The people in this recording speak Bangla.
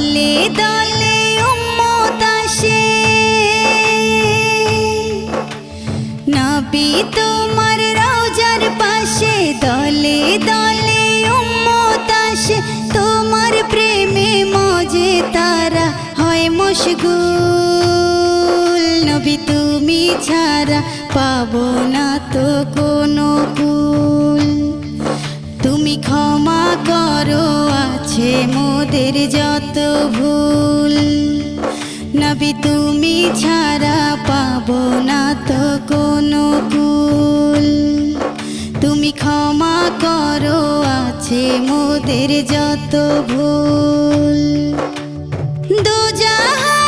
দলে দলে উম্মত আসে, নবী তোমার রওজার পাশে। দলে দলে উম্মত আসে, তোমার প্রেমে মজে তারা হয় মশগুল। নবী তুমি ছাড়া পাবো না তো কোনো কুল। তুমি ক্ষমা করো আছে মোদের যত ভুল। নবী তুমি ছাড়া পাবো না তো কোনো কুল। তুমি ক্ষমা করো আছে মোদের যত ভুল। দোজাহান